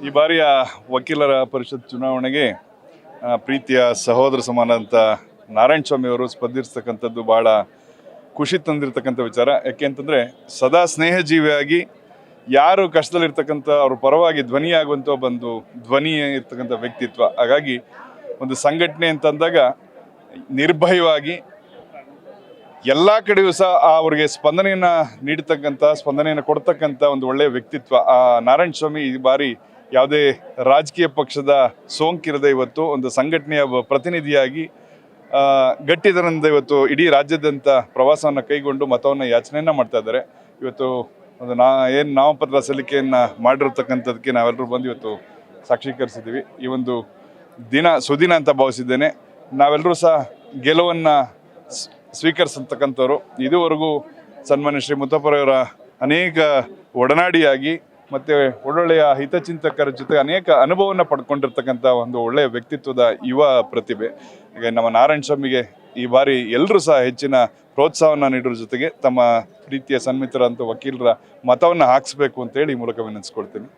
ಈ ಬಾರಿಯ ವಕೀಲರ ಪರಿಷತ್ ಚುನಾವಣೆಗೆ ಪ್ರೀತಿಯ ಸಹೋದರ ಸಮಾನ ನಾರಾಯಣ ಸ್ವಾಮಿ ಅವರು ಸ್ಪರ್ಧಿಸ್ತಕ್ಕಂಥದ್ದು ಭಾಳ ಖುಷಿ ತಂದಿರತಕ್ಕಂಥ ವಿಚಾರ. ಯಾಕೆ ಅಂತಂದರೆ ಸದಾ ಸ್ನೇಹಜೀವಿಯಾಗಿ ಯಾರು ಕಷ್ಟದಲ್ಲಿರ್ತಕ್ಕಂಥ ಅವ್ರ ಪರವಾಗಿ ಧ್ವನಿಯಾಗುವಂಥ ಒಂದು ಧ್ವನಿ ಇರ್ತಕ್ಕಂಥ ವ್ಯಕ್ತಿತ್ವ. ಹಾಗಾಗಿ ಒಂದು ಸಂಘಟನೆ ಅಂತಂದಾಗ ನಿರ್ಭಯವಾಗಿ ಎಲ್ಲ ಕಡೆಯೂ ಸಹ ಅವ್ರಿಗೆ ಸ್ಪಂದನೆಯನ್ನು ಕೊಡ್ತಕ್ಕಂಥ ಒಂದು ಒಳ್ಳೆಯ ವ್ಯಕ್ತಿತ್ವ. ನಾರಾಯಣ ಸ್ವಾಮಿ ಈ ಬಾರಿ ಯಾವುದೇ ರಾಜಕೀಯ ಪಕ್ಷದ ಸೋಂಕಿರದೆ ಇವತ್ತು ಒಂದು ಸಂಘಟನೆಯ ಪ್ರತಿನಿಧಿಯಾಗಿ ಗಟ್ಟಿತನದಿಂದ ಇವತ್ತು ಇಡೀ ರಾಜ್ಯಾದ್ಯಂತ ಪ್ರವಾಸವನ್ನು ಕೈಗೊಂಡು ಮತವನ್ನು ಯಾಚನೆಯನ್ನು ಮಾಡ್ತಾ ಇದ್ದಾರೆ. ಇವತ್ತು ಒಂದು ನಾಮಪತ್ರ ಸಲ್ಲಿಕೆಯನ್ನು ಮಾಡಿರ್ತಕ್ಕಂಥದ್ದಕ್ಕೆ ನಾವೆಲ್ಲರೂ ಬಂದು ಇವತ್ತು ಸಾಕ್ಷೀಕರಿಸಿದ್ದೀವಿ. ಈ ಒಂದು ದಿನ ಸುದಿನ ಅಂತ ಭಾವಿಸಿದ್ದೇನೆ. ನಾವೆಲ್ಲರೂ ಸಹ ಗೆಲುವನ್ನು ಸ್ವೀಕರಿಸತಕ್ಕಂಥವ್ರು. ಇದುವರೆಗೂ ಸನ್ಮಾನ್ಯ ಶ್ರೀ ಮುತ್ತಪ್ಪರವರ ಅನೇಕ ಒಡನಾಡಿಯಾಗಿ ಮತ್ತು ಒಳ್ಳೊಳ್ಳೆಯ ಹಿತಚಿಂತಕರ ಜೊತೆ ಅನೇಕ ಅನುಭವವನ್ನು ಪಡ್ಕೊಂಡಿರ್ತಕ್ಕಂಥ ಒಂದು ಒಳ್ಳೆಯ ವ್ಯಕ್ತಿತ್ವದ ಯುವ ಪ್ರತಿಭೆ. ಈಗ ನಮ್ಮ ನಾರಾಯಣ ಸ್ವಾಮಿಗೆ ಈ ಬಾರಿ ಎಲ್ಲರೂ ಸಹ ಹೆಚ್ಚಿನ ಪ್ರೋತ್ಸಾಹವನ್ನು ನೀಡೋದ್ರ ಜೊತೆಗೆ ತಮ್ಮ ಪ್ರೀತಿಯ ಸನ್ಮಿತರಂತ ವಕೀಲರ ಮತವನ್ನು ಹಾಕಿಸ್ಬೇಕು ಅಂತೇಳಿ ಈ ಮೂಲಕ ವಿನಂತಿಸ್ಕೊಳ್ತೀನಿ.